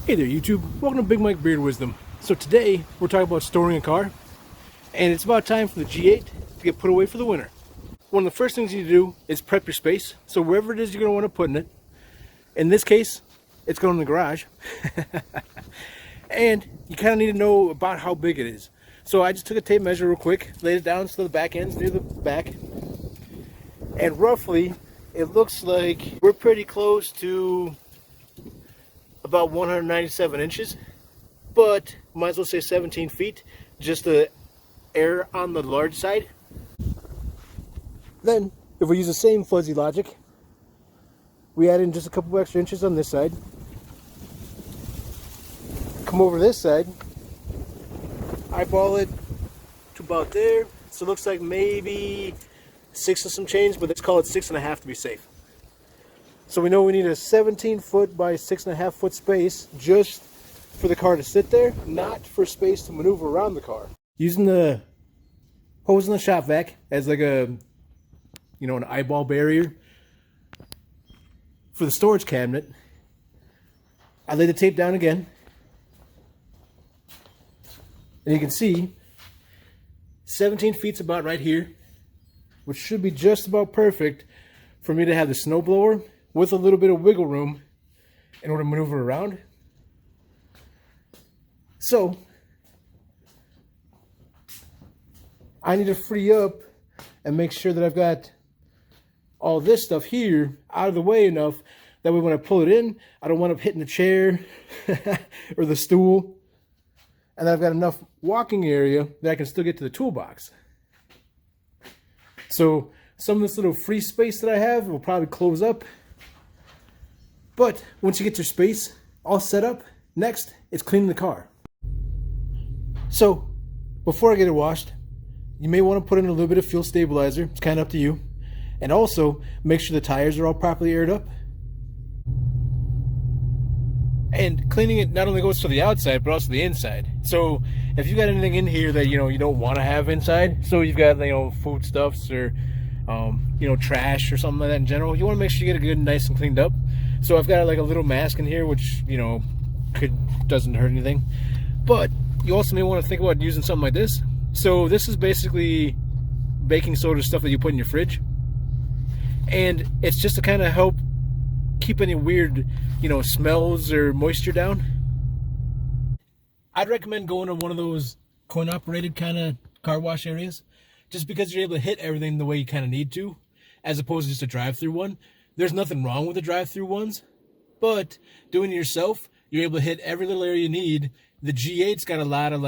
Hey there YouTube, welcome to Big Mike Beard Wisdom. So today we're talking about storing a car, and it's about time for the G8 to get put away for the winter. One of the first things you need to do is prep your space, so wherever it is you're going to want to put in it. In this case, it's going in the garage. And you kind of need to know about how big it is. So I just took a tape measure real quick, laid it down so the back end's near the back, and roughly it looks like we're pretty close to about 197 inches, but might as well say 17 feet, just to err on the large side. Then, if we use the same fuzzy logic, we add in just a couple extra inches on this side, come over this side, eyeball it to about there, so it looks like maybe 6 and some change, but let's call it 6.5 to be safe. So we know we need a 17 foot by 6.5 foot space just for the car to sit there, not for space to maneuver around the car. Using the hose in the shop vac as like a, an eyeball barrier for the storage cabinet, I lay the tape down again. And you can see 17 feet's about right here, which should be just about perfect for me to have the snowblower with a little bit of wiggle room in order to maneuver around. So I need to free up and make sure that I've got all this stuff here out of the way enough that way when I pull it in, I don't wind up hitting the chair or the stool, and I've got enough walking area that I can still get to the toolbox. So some of this little free space that I have will probably close up. But once you get your space all set up, next it's cleaning the car. So before I get it washed, you may want to put in a little bit of fuel stabilizer. It's kind of up to you. And also make sure the tires are all properly aired up. And cleaning it not only goes to the outside, but also the inside. So if you've got anything in here that you don't want to have inside, so you've got foodstuffs or trash or something like that in general, you want to make sure you get it good and nice and cleaned up. So I've got like a little mask in here, which doesn't hurt anything. But you also may want to think about using something like this. So this is basically baking soda stuff that you put in your fridge, and it's just to kind of help keep any weird smells or moisture down. I'd recommend going to one of those coin operated kind of car wash areas, just because you're able to hit everything the way you kind of need to, as opposed to just a drive-through one. There's nothing wrong with the drive-through ones, but doing it yourself, you're able to hit every little area you need. The G8's got a lot of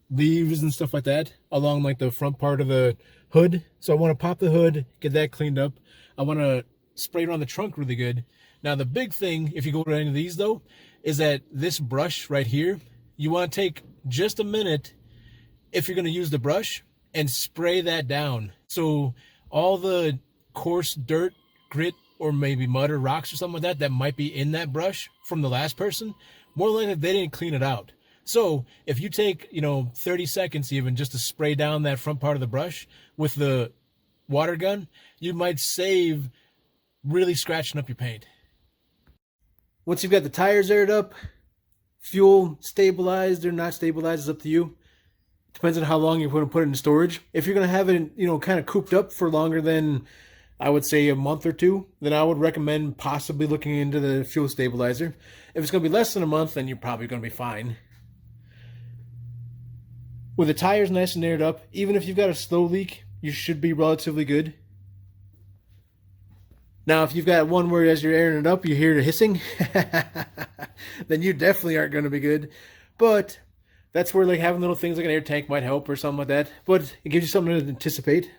leaves and stuff like that along the front part of the hood. So I want to pop the hood, get that cleaned up. I want to spray around the trunk really good. Now the big thing, if you go to any of these though, is that this brush right here, you want to take just a minute, if you're going to use the brush, and spray that down. So all the coarse dirt, grit, or maybe mud or rocks or something like that might be in that brush from the last person, more likely they didn't clean it out. So if you take 30 seconds even just to spray down that front part of the brush with the water gun, you might save really scratching up your paint. Once you've got the tires aired up, fuel stabilized or not stabilized is up to you. Depends on how long you're going to put it in storage. If you're going to have it kind of cooped up for longer than, I would say, a month or two, then I would recommend possibly looking into the fuel stabilizer. If it's going to be less than a month, then you're probably going to be fine. With the tires nice and aired up, even if you've got a slow leak, you should be relatively good. Now, if you've got one where as you're airing it up, you hear the hissing, then you definitely aren't going to be good. But that's where having little things like an air tank might help or something like that. But it gives you something to anticipate.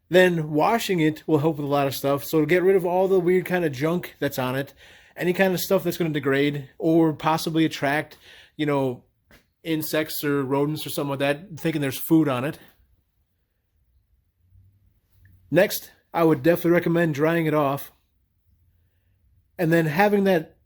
Then washing it will help with a lot of stuff. So to get rid of all the weird kind of junk that's on it, any kind of stuff that's going to degrade or possibly attract, insects or rodents or something like that, thinking there's food on it. Next, I would definitely recommend drying it off. And then having that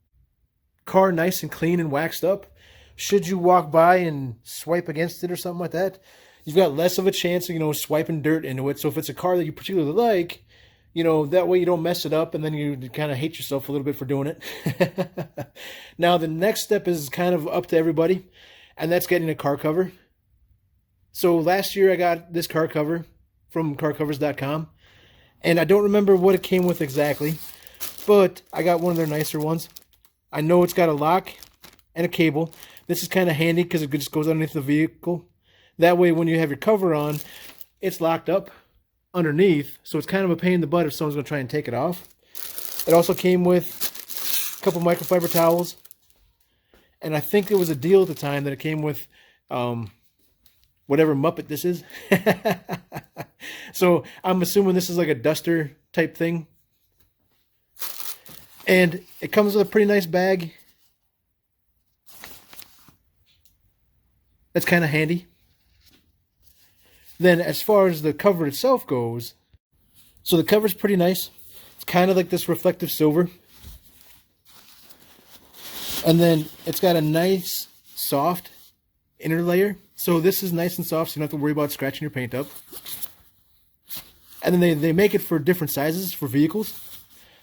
car nice and clean and waxed up. Should you walk by and swipe against it or something like that, you've got less of a chance of, swiping dirt into it. So if it's a car that you particularly like, You know, that way you don't mess it up and then you kind of hate yourself a little bit for doing it. Now, the next step is kind of up to everybody, and that's getting a car cover. So last year I got this car cover from carcovers.com, and I don't remember what it came with exactly, but I got one of their nicer ones. I know it's got a lock and a cable. This is kind of handy because it just goes underneath the vehicle. That way when you have your cover on, it's locked up underneath, so it's kind of a pain in the butt if someone's going to try and take it off. It also came with a couple microfiber towels, and I think it was a deal at the time that it came with whatever Muppet this is. So I'm assuming this is like a duster type thing. And it comes with a pretty nice bag. That's kind of handy. Then as far as the cover itself goes, so the cover's pretty nice. It's kind of like this reflective silver. And then it's got a nice soft inner layer. So this is nice and soft, so you don't have to worry about scratching your paint up. And then they make it for different sizes for vehicles.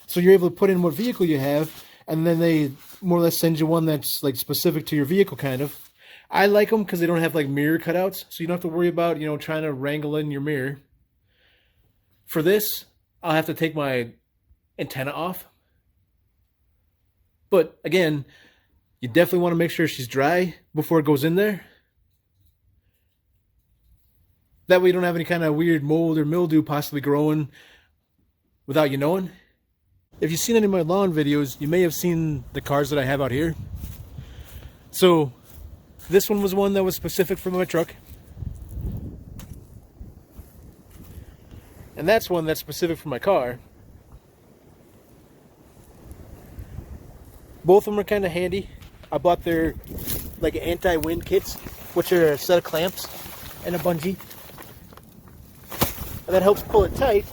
So you're able to put in what vehicle you have, and then they more or less send you one that's like specific to your vehicle kind of. I like them because they don't have like mirror cutouts, so you don't have to worry about, you know, trying to wrangle in your mirror. For this, I'll have to take my antenna off. But again, you definitely want to make sure she's dry before it goes in there. That way you don't have any kind of weird mold or mildew possibly growing without you knowing. If you've seen any of my lawn videos, you may have seen the cars that I have out here. So this one was one that was specific for my truck. And that's one that's specific for my car. Both of them are kind of handy. I bought their like anti-wind kits, which are a set of clamps and a bungee. And that helps pull it tight.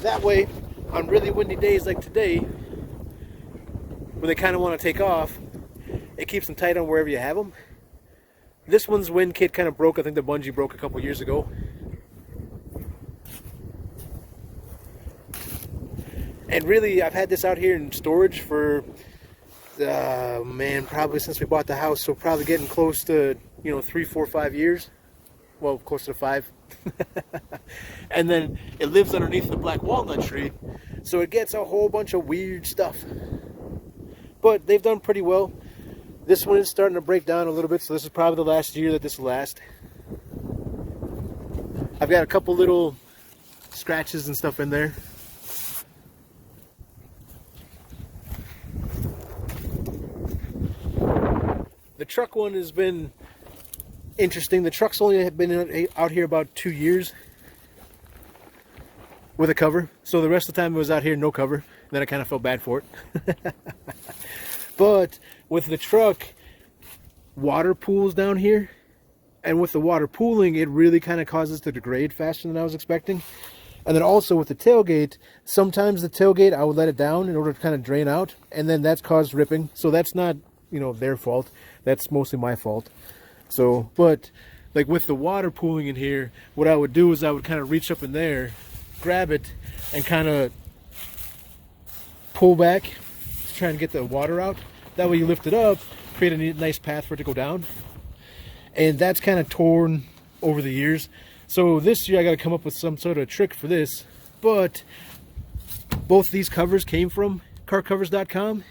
That way, on really windy days like today, when they kind of want to take off, it keeps them tight on wherever you have them. This one's wind kit kind of broke. I think the bungee broke a couple years ago. And really, I've had this out here in storage for, man, probably since we bought the house. So probably getting close to, 3, 4, 5 years. Well, closer to 5. And then it lives underneath the black walnut tree, so it gets a whole bunch of weird stuff. But they've done pretty well. This one is starting to break down a little bit, so this is probably the last year that this will last. I've got a couple little scratches and stuff in there. The truck one has been interesting. The truck's only been out here about 2 years with a cover. So the rest of the time it was out here no cover. Then I kind of felt bad for it. But with the truck, water pools down here. And with the water pooling, it really kind of causes it to degrade faster than I was expecting. And then also with the tailgate, sometimes the tailgate, I would let it down in order to kind of drain out. And then that's caused ripping. So that's not, their fault. That's mostly my fault. So, but like with the water pooling in here, what I would do is I would kind of reach up in there, grab it, and kind of pull back to try and get the water out. That way you lift it up, create a nice path for it to go down. And that's kind of torn over the years. So this year I got to come up with some sort of trick for this. But both these covers came from carcovers.com.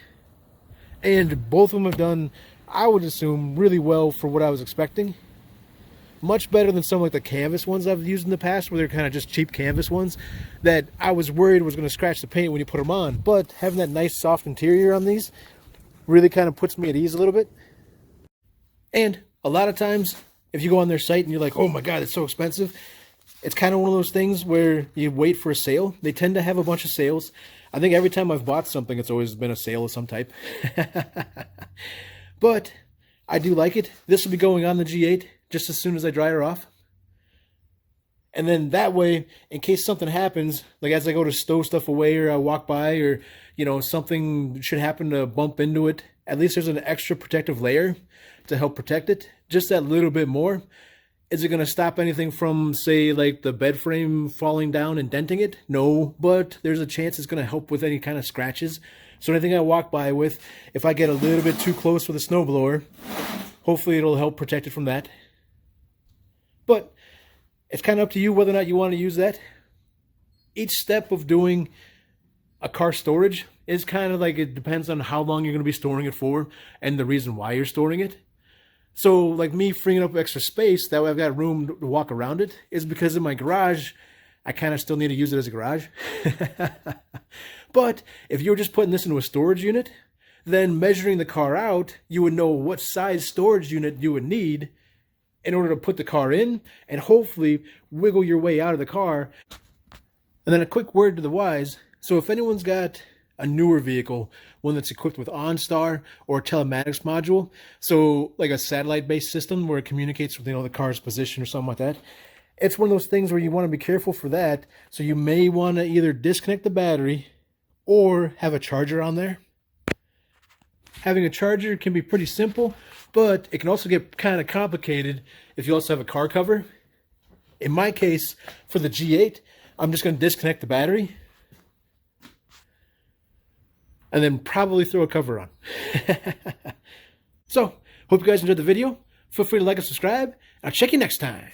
And both of them have done, I would assume, really well for what I was expecting. Much better than some like the canvas ones I've used in the past, where they're kind of just cheap canvas ones that I was worried was going to scratch the paint when you put them on. But having that nice soft interior on these really kind of puts me at ease a little bit. And a lot of times, if you go on their site and you're like, oh my God, it's so expensive, it's kind of one of those things where you wait for a sale. They tend to have a bunch of sales. I think every time I've bought something, it's always been a sale of some type. But I do like it. This will be going on the G8 just as soon as I dry her off. And then that way, in case something happens, like as I go to stow stuff away or I walk by or, something should happen to bump into it, at least there's an extra protective layer to help protect it. Just that little bit more. Is it going to stop anything from, say, like the bed frame falling down and denting it? No, but there's a chance it's going to help with any kind of scratches. So anything I walk by with, if I get a little bit too close with a snowblower, hopefully it'll help protect it from that. But it's kind of up to you whether or not you want to use that. Each step of doing a car storage is kind of like, it depends on how long you're going to be storing it for and the reason why you're storing it. So, like me freeing up extra space, that way I've got room to walk around it, is because in my garage, I kind of still need to use it as a garage. But if you were just putting this into a storage unit, then measuring the car out, you would know what size storage unit you would need in order to put the car in, and hopefully wiggle your way out of the car. And then a quick word to the wise. So if anyone's got a newer vehicle, one that's equipped with OnStar or a telematics module, so like a satellite-based system where it communicates with, the car's position or something like that, it's one of those things where you want to be careful for that. So you may want to either disconnect the battery or have a charger on there. Having a charger can be pretty simple, but it can also get kind of complicated if you also have a car cover. In my case, for the G8, I'm just going to disconnect the battery and then probably throw a cover on. So, hope you guys enjoyed the video. Feel free to like and subscribe. I'll check you next time.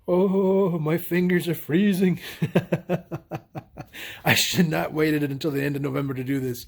Oh, my fingers are freezing. I should not waited until the end of November to do this.